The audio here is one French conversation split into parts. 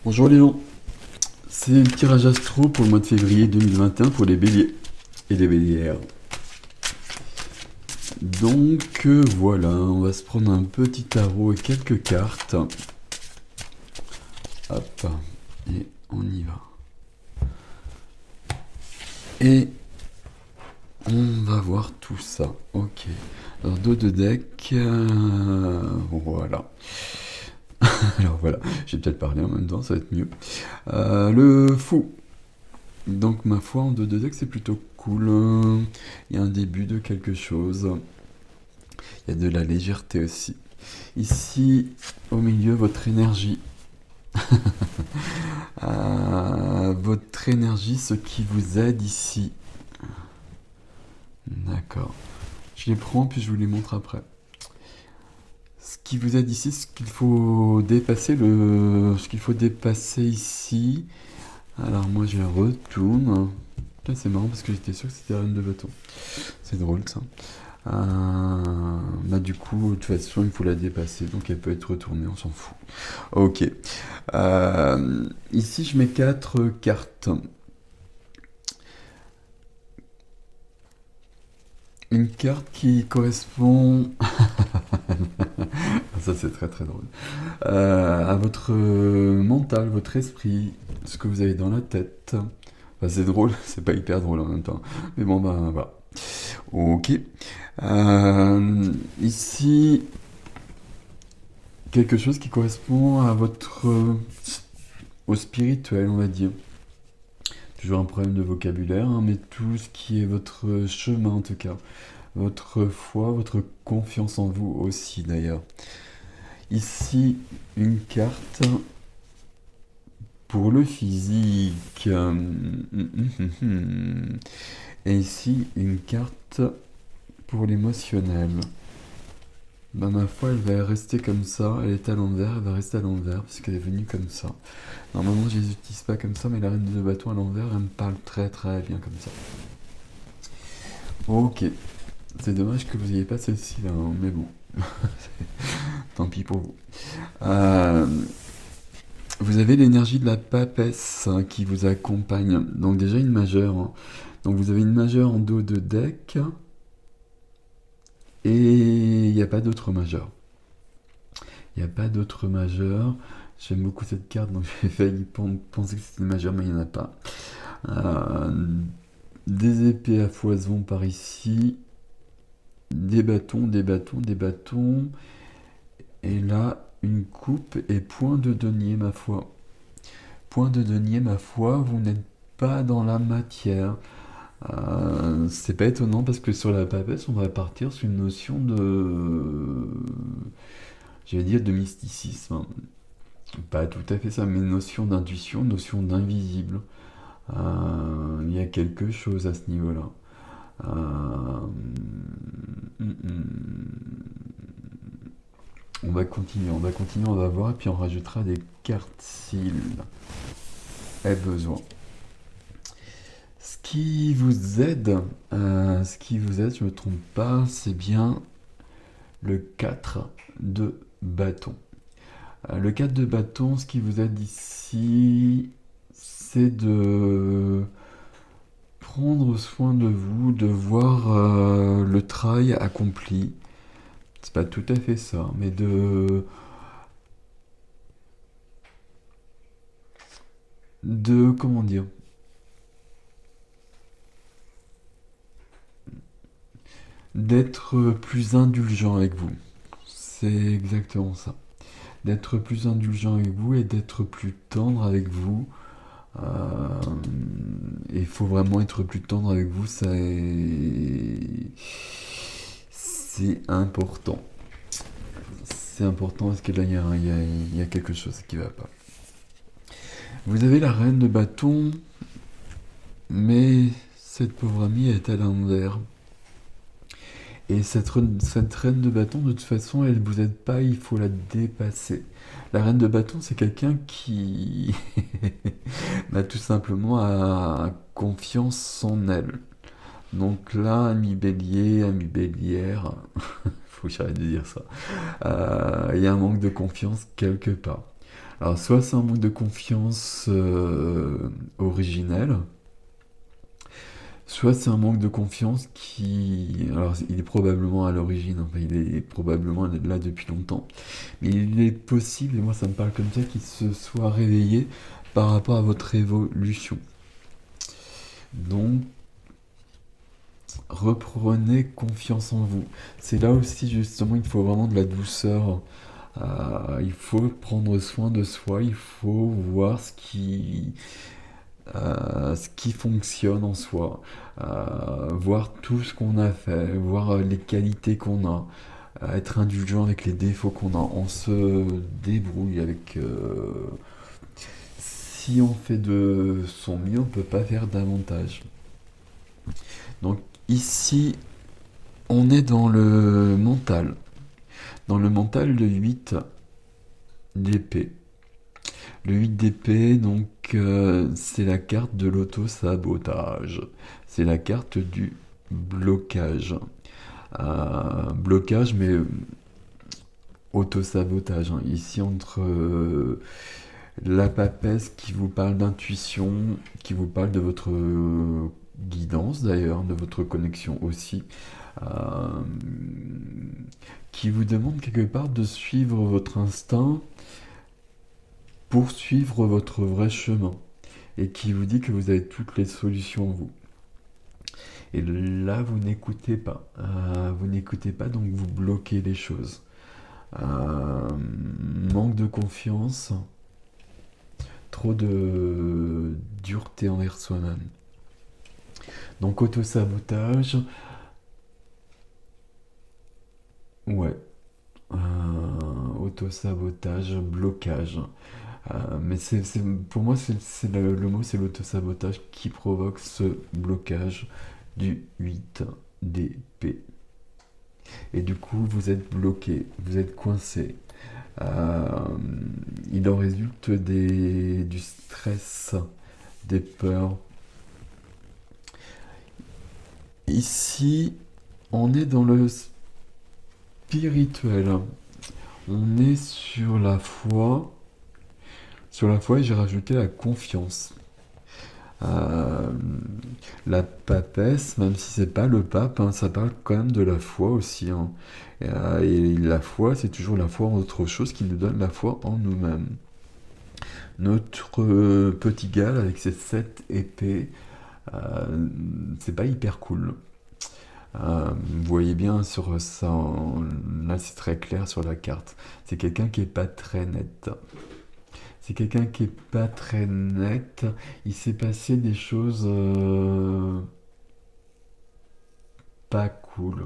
Bonjour les gens, c'est le tirage astro pour le mois de février 2021 pour les béliers et les bélières. Donc voilà, on va se prendre un petit tarot et quelques cartes. Hop, et on y va. Et on va voir tout ça. Ok, alors dos de deck, voilà. Alors voilà, j'ai peut-être parlé en même temps, ça va être mieux. Le fou. Donc ma foi en 2-2 c'est plutôt cool. Il y a un début de quelque chose. Il y a de la légèreté aussi. Ici, au milieu, votre énergie. Votre énergie, ce qui vous aide ici. D'accord. Je les prends puis je vous les montre après. Ce qui vous aide ici, ce qu'il faut dépasser, ce qu'il faut dépasser ici. Alors moi je retourne. Là c'est marrant parce que j'étais sûr que c'était la reine de bâton. C'est drôle ça. Bah du coup, de toute façon, il faut la dépasser, donc elle peut être retournée, on s'en fout. Ok. Ici, je mets 4 cartes. Une carte qui correspond, ça c'est très très drôle, à votre mental, votre esprit, ce que vous avez dans la tête. Enfin, c'est drôle, c'est pas hyper drôle en même temps. Mais bon, bah voilà. Ok. Ici, quelque chose qui correspond à votre... au spirituel, on va dire. Toujours un problème de vocabulaire, hein, mais tout ce qui est votre chemin en tout cas. Votre foi, votre confiance en vous aussi d'ailleurs. Ici, une carte pour le physique. Et ici, une carte pour l'émotionnel. Bah ma foi, elle va rester comme ça, elle est à l'envers, elle va rester à l'envers, puisqu'elle est venue comme ça. Normalement, je les utilise pas comme ça, mais la reine de bâton à l'envers, elle me parle très très bien comme ça. Ok, c'est dommage que vous n'ayez pas celle-ci là, hein, mais bon, tant pis pour vous. Euh, vous avez l'énergie de la papesse hein, qui vous accompagne, donc déjà une majeure. Hein. Donc vous avez une majeure en dos de deck, et il n'y a pas d'autre majeure. Il n'y a pas d'autre majeur. J'aime beaucoup cette carte, donc j'ai failli penser que c'était une majeure, mais il n'y en a pas. Euh, des épées à foison par ici. Des bâtons, des bâtons, des bâtons. Et là, une coupe et point de denier, ma foi. Point de denier, ma foi, vous n'êtes pas dans la matière. C'est pas étonnant parce que sur la papesse, on va partir sur une notion de... Je vais dire de mysticisme. Pas tout à fait ça, mais notion d'intuition, notion d'invisible. Il y a quelque chose à ce niveau-là. On va voir, et puis on rajoutera des cartes s'il est besoin. Ce qui vous aide, je me trompe pas, c'est bien le 4 de bâton. Le 4 de bâton, ce qui vous aide ici, c'est de prendre soin de vous, de voir le travail accompli. C'est pas tout à fait ça, mais de comment dire, d'être plus indulgent avec vous. C'est exactement ça. D'être plus indulgent avec vous et d'être plus tendre avec vous. Il faut vraiment être plus tendre avec vous, c'est important. C'est important parce que là, il y a quelque chose qui va pas. Vous avez la reine de bâton, mais cette pauvre amie est à l'envers. Et cette reine de bâton, de toute façon, elle vous aide pas, il faut la dépasser. La reine de bâton, c'est quelqu'un qui bah, tout simplement a confiance en elle. Donc là, ami bélier, ami bélière, faut que j'arrête de dire ça. Il y a un manque de confiance quelque part. Alors, soit c'est un manque de confiance originel, soit c'est un manque de confiance qui... Alors, il est probablement à l'origine, enfin, il est probablement là depuis longtemps. Mais il est possible, et moi ça me parle comme ça, qu'il se soit réveillé par rapport à votre évolution. Donc, reprenez confiance en vous. C'est là aussi, justement, il faut vraiment de la douceur. Il faut prendre soin de soi, il faut voir ce qui fonctionne en soi, voir tout ce qu'on a fait, voir les qualités qu'on a, être indulgent avec les défauts qu'on a. On se débrouille avec... si on fait de son mieux, on ne peut pas faire davantage. Donc ici, on est dans le mental. Dans le mental, le 8 d'épée. Le 8 d'épée, donc, c'est la carte de l'auto-sabotage. C'est la carte du blocage. Blocage, mais auto-sabotage, hein. Ici, entre la papesse qui vous parle d'intuition, qui vous parle de votre guidance d'ailleurs, de votre connexion aussi, euh, qui vous demande quelque part de suivre votre instinct pour suivre votre vrai chemin, et qui vous dit que vous avez toutes les solutions en vous. Et là, vous n'écoutez pas. Vous n'écoutez pas, donc vous bloquez les choses. Manque de confiance, trop de dureté envers soi-même. Donc auto-sabotage, ouais. Auto-sabotage, blocage. Mais pour moi, le mot, c'est l'auto-sabotage qui provoque ce blocage du 8 d'épée. Et du coup, vous êtes bloqué, vous êtes coincé. Euh, il en résulte du stress, des peurs. Ici, on est dans le spirituel. On est sur la foi. Sur la foi, j'ai rajouté la confiance. Euh, la papesse, même si c'est pas le pape, hein, ça parle quand même de la foi aussi, hein. Et la foi, c'est toujours la foi en autre chose qui nous donne la foi en nous-mêmes. Notre petit gars avec ses 7 épées, c'est pas hyper cool. Vous voyez bien sur ça, là c'est très clair sur la carte. C'est quelqu'un qui est pas très net. C'est quelqu'un qui est pas très net. Il s'est passé des choses pas cool.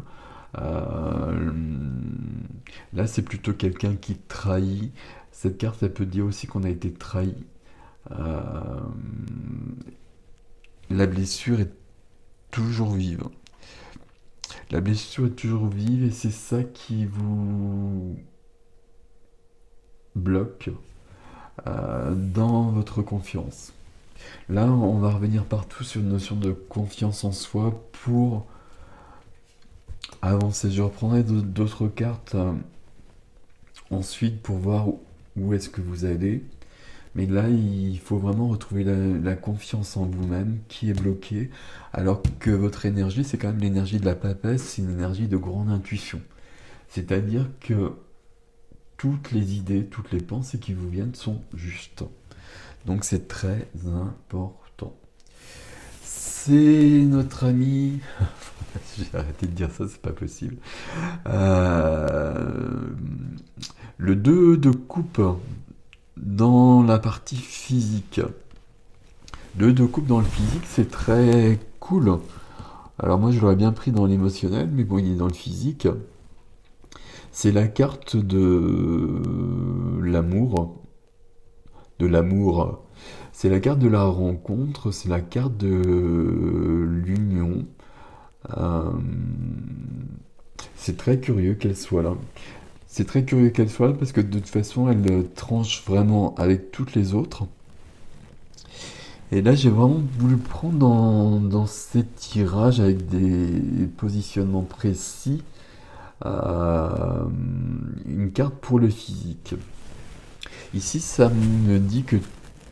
Euh, Là, c'est plutôt quelqu'un qui trahit. Cette carte, elle peut dire aussi qu'on a été trahi. Euh, la blessure est toujours vive. La blessure est toujours vive et c'est ça qui vous bloque dans votre confiance. Là, on va revenir partout sur une notion de confiance en soi pour avancer. Je reprendrai d'autres cartes ensuite pour voir où est-ce que vous allez. Mais là, il faut vraiment retrouver la confiance en vous-même qui est bloquée, alors que votre énergie, c'est quand même l'énergie de la papesse, c'est une énergie de grande intuition. C'est-à-dire que toutes les idées, toutes les pensées qui vous viennent sont justes. Donc c'est très important. C'est notre ami... J'ai arrêté de dire ça, c'est pas possible. Euh, Le 2 de coupe dans la partie physique. Le 2 de coupe dans le physique, c'est très cool. Alors moi, je l'aurais bien pris dans l'émotionnel, mais bon, il est dans le physique. C'est la carte de l'amour. De l'amour. C'est la carte de la rencontre, c'est la carte de l'union. Euh, c'est très curieux qu'elle soit là. C'est très curieux qu'elle soit là parce que de toute façon, elle tranche vraiment avec toutes les autres. Et là, j'ai vraiment voulu prendre dans ces tirages avec des positionnements précis une carte pour le physique. Ici, ça me dit que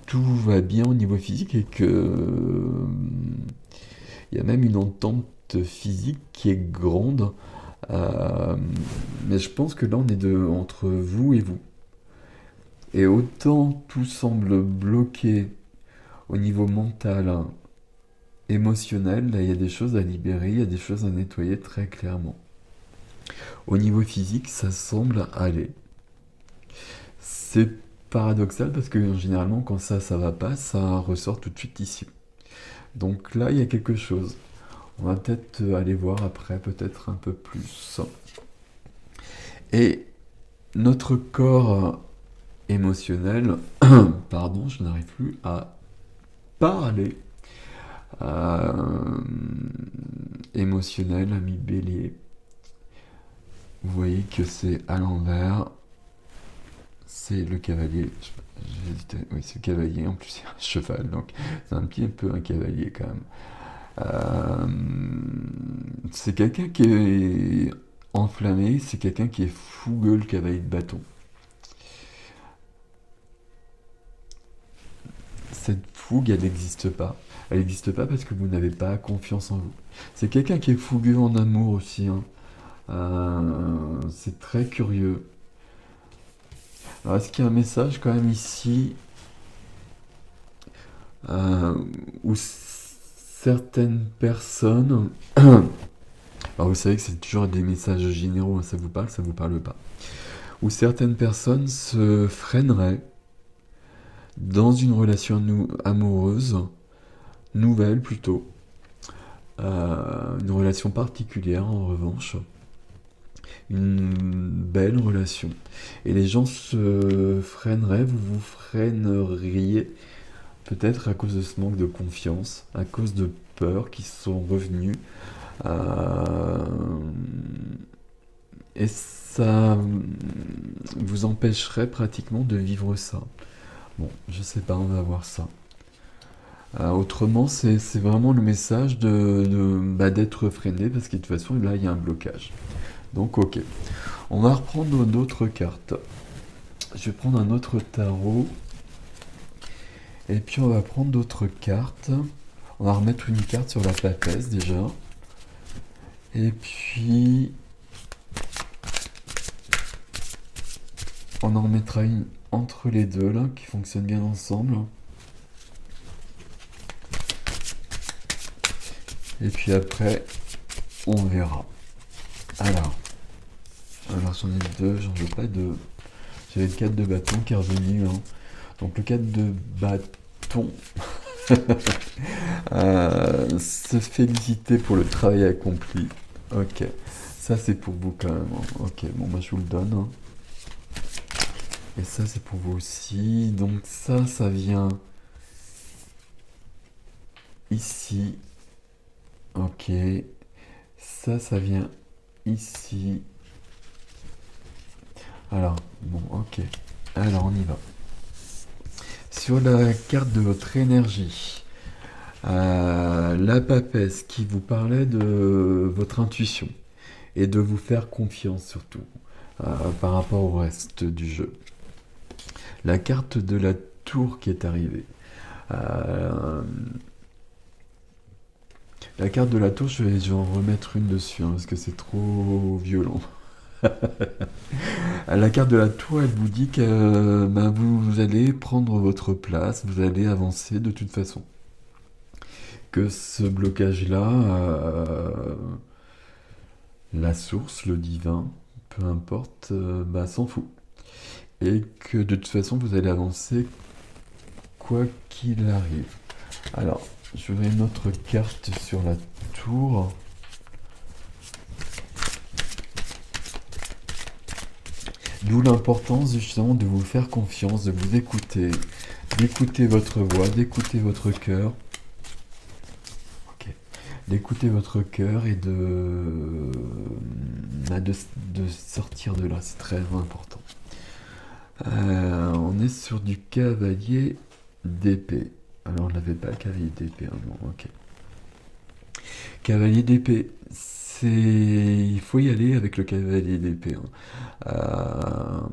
tout va bien au niveau physique et que il y a même une entente physique qui est grande. Euh, mais je pense que là, on est entre vous et vous. Et autant tout semble bloqué au niveau mental, hein, émotionnel, là, il y a des choses à libérer, il y a des choses à nettoyer très clairement. Au niveau physique, ça semble aller. C'est paradoxal parce que généralement, quand ça va pas, ça ressort tout de suite ici. Donc là, il y a quelque chose. On va peut-être aller voir après, peut-être un peu plus. Et notre corps émotionnel, pardon, je n'arrive plus à parler. Euh, Émotionnel, ami bélier. Vous voyez que c'est à l'envers. C'est le cavalier. J'hésitais. Oui, c'est le cavalier. En plus, c'est un cheval. Donc, c'est un petit peu un cavalier quand même. Euh, c'est quelqu'un qui est enflammé. C'est quelqu'un qui est fougueux, le cavalier de bâton. Cette fougue, elle n'existe pas. Elle n'existe pas parce que vous n'avez pas confiance en vous. C'est quelqu'un qui est fougueux en amour aussi, hein. C'est très curieux. Alors, est-ce qu'il y a un message quand même ici euh, où certaines personnes... Alors vous savez que c'est toujours des messages généraux, hein, ça vous parle pas. Où certaines personnes se freineraient dans une relation amoureuse, nouvelle plutôt, une relation particulière en revanche, une belle relation. Et les gens se freineraient, vous vous freineriez peut-être à cause de ce manque de confiance, à cause de peurs qui sont revenues. Euh, et ça vous empêcherait pratiquement de vivre ça. Bon, je sais pas, on va voir ça. Autrement, c'est vraiment le message d'être freiné parce que de toute façon, là, il y a un blocage. Donc, ok. On va reprendre d'autres cartes. Je vais prendre un autre tarot. Et puis, on va prendre d'autres cartes. On va remettre une carte sur la papesse déjà. Et puis, on en remettra une entre les deux là, qui fonctionne bien ensemble. Et puis après, on verra. Alors j'en ai deux, j'en veux pas deux. J'avais le 4 de bâton qui est revenu, hein. Donc le 4 de bâton. Se féliciter pour le travail accompli. Ok. Ça c'est pour vous quand même, hein. Ok, bon moi je vous le donne, hein. Et ça c'est pour vous aussi. Donc ça vient ici. Ok. Ça vient ici. Alors, bon, ok. Alors, on y va. Sur la carte de votre énergie, la papesse qui vous parlait de votre intuition et de vous faire confiance surtout par rapport au reste du jeu. La carte de la tour qui est arrivée. La carte de la tour, je vais en remettre une dessus, hein, parce que c'est trop violent. La carte de la tour, elle vous dit que vous allez prendre votre place, vous allez avancer de toute façon. Que ce blocage-là, la source, le divin, peu importe, s'en fout. Et que de toute façon, vous allez avancer quoi qu'il arrive. Alors, je vais une autre carte sur la tour. D'où l'importance justement de vous faire confiance, de vous écouter, d'écouter votre voix, d'écouter votre cœur. Ok. D'écouter votre cœur et de sortir de là, c'est très important. On est sur du cavalier d'épée. Alors on n'avait pas le cavalier d'épée, hein, non, ok. Cavalier d'épée, il faut y aller avec le cavalier d'épée, hein.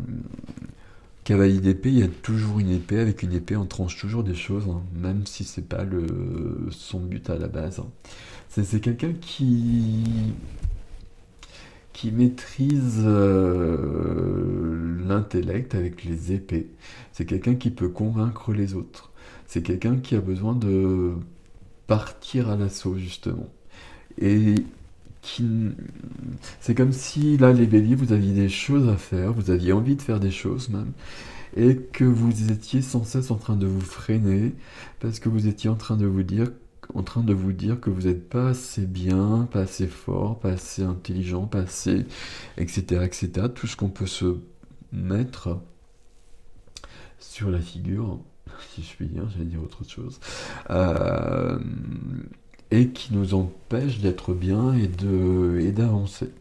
Cavalier d'épée, il y a toujours une épée. Avec une épée, on tranche toujours des choses, hein, même si c'est pas son but à la base, hein. C'est quelqu'un qui maîtrise l'intellect avec les épées. C'est quelqu'un qui peut convaincre les autres. C'est quelqu'un qui a besoin de partir à l'assaut, justement. Et qui... C'est comme si, là, les béliers, vous aviez des choses à faire, vous aviez envie de faire des choses même, et que vous étiez sans cesse en train de vous freiner, parce que vous étiez en train de vous dire que vous n'êtes pas assez bien, pas assez fort, pas assez intelligent, pas assez, etc., etc. Tout ce qu'on peut se mettre sur la figure, si je puis dire, j'allais dire autre chose, euh, et qui nous empêche d'être bien et d'avancer.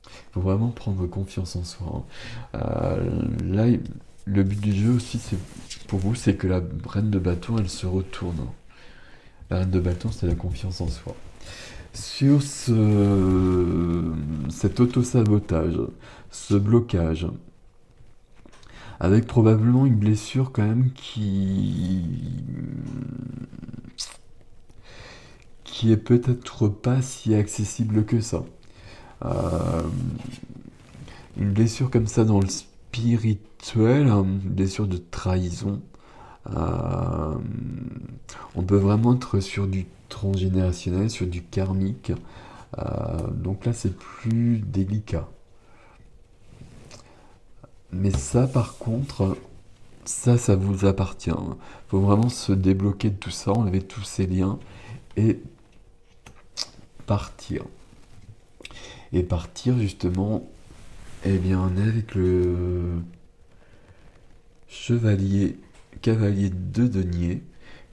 Il faut vraiment prendre confiance en soi, hein. Là, le but du jeu aussi, pour vous, c'est que la reine de bâton, elle se retourne, hein. La reine de bâton, c'est la confiance en soi. Sur cet auto-sabotage, ce blocage, avec probablement une blessure quand même qui est peut-être pas si accessible que ça. Euh, une blessure comme ça dans le spirituel, hein, une blessure de trahison. Euh, on peut vraiment être sur du transgénérationnel, sur du karmique. Donc là, c'est plus délicat. Mais ça, par contre, ça vous appartient, hein. Faut vraiment se débloquer de tout ça, enlever tous ces liens et partir. Et partir justement, eh bien, on est avec le chevalier, cavalier de denier.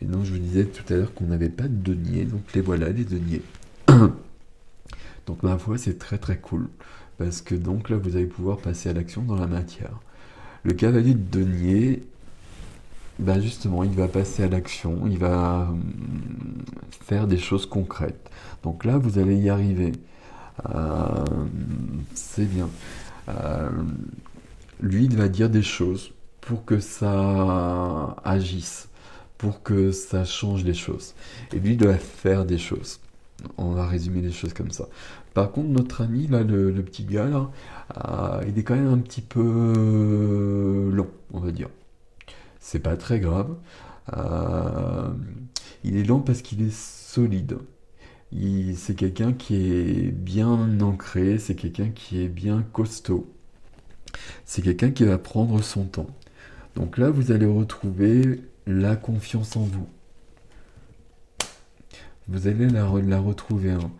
Et donc, je vous disais tout à l'heure qu'on n'avait pas de denier, donc les voilà, les deniers. Donc, ma foi, c'est très très cool. Parce que donc là, vous allez pouvoir passer à l'action dans la matière. Le cavalier de denier, bah justement, il va passer à l'action, il va faire des choses concrètes. Donc là, vous allez y arriver. Euh, c'est bien. Euh, Lui, il va dire des choses pour que ça agisse, pour que ça change les choses. Et lui, il doit faire des choses. On va résumer les choses comme ça. Par contre, notre ami, là, le petit gars, là, il est quand même un petit peu long, on va dire. C'est pas très grave. Euh, il est lent parce qu'il est solide. C'est quelqu'un qui est bien ancré, c'est quelqu'un qui est bien costaud. C'est quelqu'un qui va prendre son temps. Donc là, vous allez retrouver la confiance en vous. Vous allez la retrouver, hein.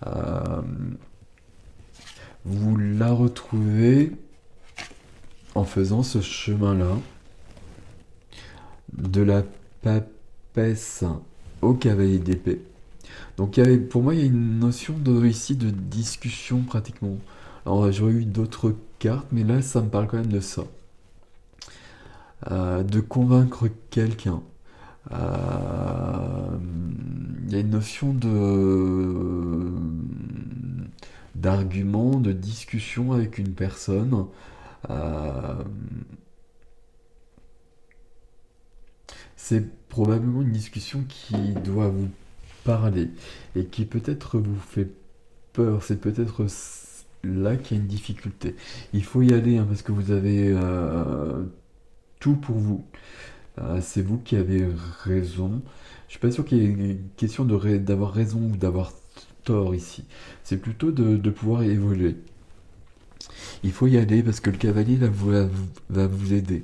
Euh, Vous la retrouvez en faisant ce chemin-là, de la papesse au cavalier d'épée. Donc pour moi, il y a une notion ici de discussion pratiquement. Alors j'aurais eu d'autres cartes, mais là, ça me parle quand même de ça. De convaincre quelqu'un. Il y a une notion d'argument, de discussion avec une personne. Euh, c'est probablement une discussion qui doit vous parler et qui peut-être vous fait peur. C'est peut-être là qu'il y a une difficulté. Il faut y aller, hein, parce que vous avez tout pour vous. C'est vous qui avez raison. Je suis pas sûr qu'il y ait une question d'avoir raison ou d'avoir tort ici. C'est plutôt de pouvoir évoluer. Il faut y aller parce que le cavalier là, va vous aider.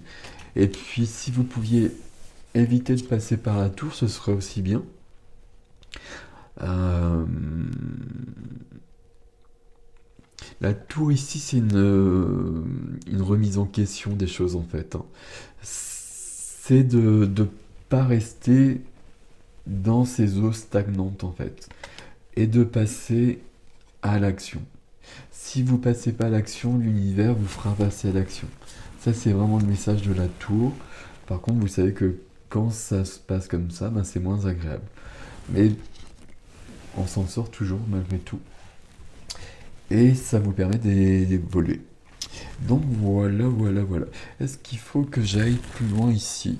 Et puis si vous pouviez éviter de passer par la tour, ce serait aussi bien. Euh, La tour ici, c'est une remise en question des choses en fait, hein. C'est de ne pas rester dans ces eaux stagnantes en fait et de passer à l'action. Si vous passez pas à l'action, l'univers vous fera passer à l'action. Ça, c'est vraiment le message de la tour. Par contre, vous savez que quand ça se passe comme ça, ben, c'est moins agréable. Mais on s'en sort toujours malgré tout. et ça vous permet d'évoluer. Donc voilà, voilà, voilà. Est-ce qu'il faut que j'aille plus loin ici?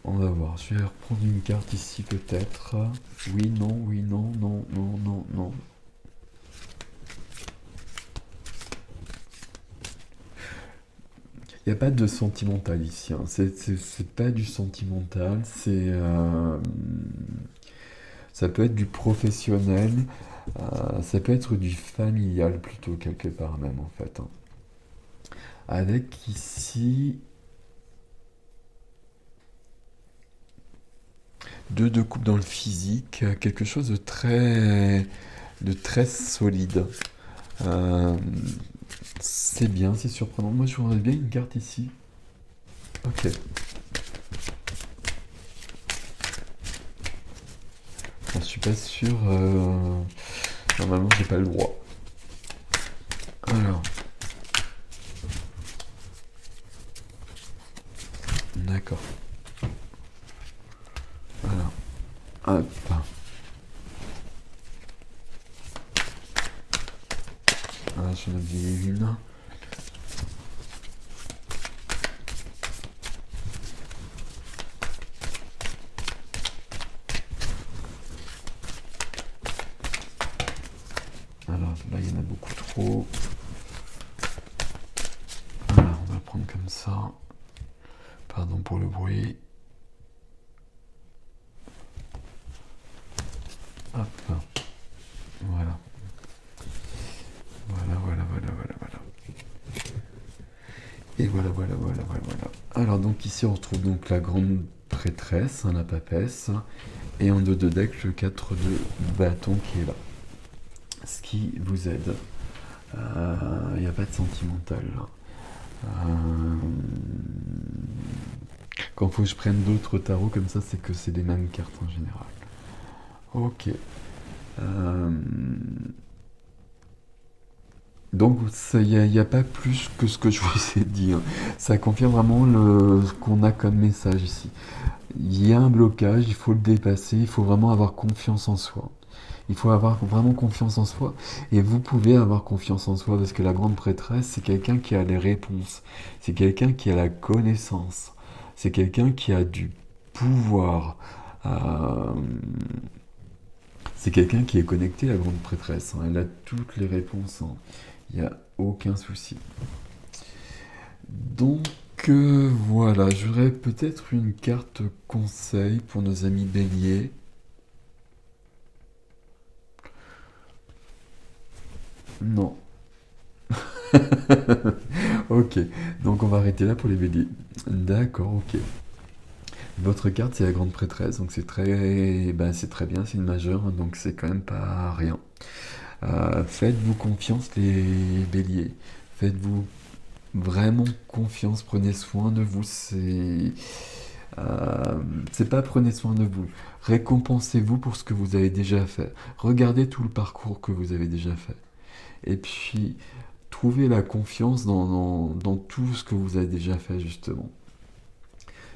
On va voir, je vais reprendre une carte ici peut-être. Oui, non, non, non, non, non. Il n'y a pas de sentimental ici, hein. C'est pas du sentimental, ça peut être du professionnel, ça peut être du familial plutôt quelque part même en fait, hein. Avec ici deux coupes dans le physique, quelque chose de très solide. Euh, c'est bien, c'est surprenant. Moi je voudrais bien une carte ici. Ok. Je suis pas sûr. Normalement, j'ai pas le droit. Alors, d'accord. Alors, hop. Ah, j'en ai oublié une. Alors, là, il y en a beaucoup trop. Voilà, on va le prendre comme ça. Pardon pour le bruit. Hop. Voilà. Voilà, voilà, voilà, voilà, voilà. Et voilà, voilà, voilà, voilà, voilà. Alors, donc ici, on retrouve donc la grande prêtresse, hein, la papesse. Et en dos de deck, le 4 de bâton qui est là. Ce qui vous aide. Il n'y a pas de sentimental là. Quand faut que je prenne d'autres tarots comme ça, c'est que c'est les mêmes cartes en général. Ok. Donc il n'y a pas plus que ce que je vous ai dit, hein. Ça confirme vraiment ce qu'on a comme message ici. Il y a un blocage, il faut le dépasser, il faut vraiment avoir confiance en soi. Il faut avoir vraiment confiance en soi. Et vous pouvez avoir confiance en soi parce que la grande prêtresse, c'est quelqu'un qui a les réponses. C'est quelqu'un qui a la connaissance. C'est quelqu'un qui a du pouvoir. Euh, c'est quelqu'un qui est connecté, la grande prêtresse, hein. Elle a toutes les réponses, hein. Il n'y a aucun souci. Donc voilà, j'aurais peut-être une carte conseil pour nos amis béliers. Non. Ok, donc on va arrêter là pour les béliers. D'accord, ok. Votre carte, c'est la grande prêtresse, donc c'est très bien, c'est une majeure, donc c'est quand même pas rien. Faites-vous confiance les béliers. Faites-vous vraiment confiance, prenez soin de vous. C'est pas prenez soin de vous. Récompensez-vous pour ce que vous avez déjà fait. Regardez tout le parcours que vous avez déjà fait. Et puis, trouvez la confiance dans tout ce que vous avez déjà fait, justement.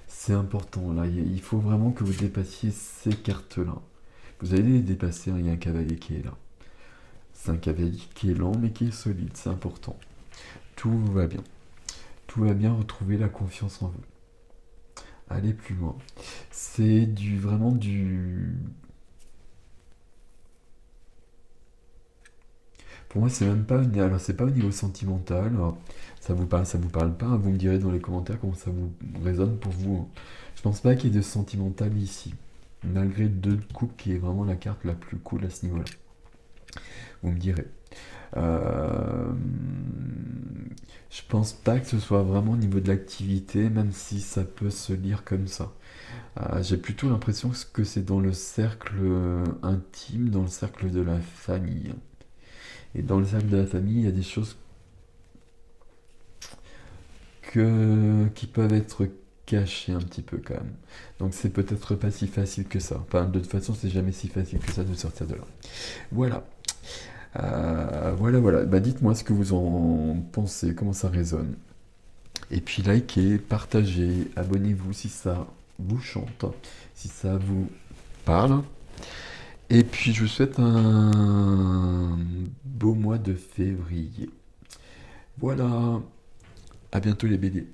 C'est important, là. Il faut vraiment que vous dépassiez ces cartes-là. Vous allez les dépasser, hein, il y a un cavalier qui est là. C'est un cavalier qui est lent, mais qui est solide, c'est important. Tout va bien. Tout va bien, retrouvez la confiance en vous. Allez plus loin. C'est vraiment du... Pour moi, c'est même pas... Alors, c'est pas au niveau sentimental. Alors, ça vous parle pas, hein. Vous me direz dans les commentaires comment ça vous résonne pour vous, hein. Je pense pas qu'il y ait de sentimental ici. Malgré deux coupes qui est vraiment la carte la plus cool à ce niveau-là. Vous me direz. Euh, Je pense pas que ce soit vraiment au niveau de l'activité, même si ça peut se lire comme ça. J'ai plutôt l'impression que c'est dans le cercle intime, dans le cercle de la famille. Et dans le cercle de la famille, il y a des choses qui peuvent être cachées un petit peu quand même. Donc c'est peut-être pas si facile que ça. Enfin, de toute façon, c'est jamais si facile que ça de sortir de là. Voilà. Voilà, voilà. Bah, dites-moi ce que vous en pensez, comment ça résonne. Et puis likez, partagez, abonnez-vous si ça vous chante, si ça vous parle. Et puis je vous souhaite un beau mois de février. Voilà, à bientôt les BD.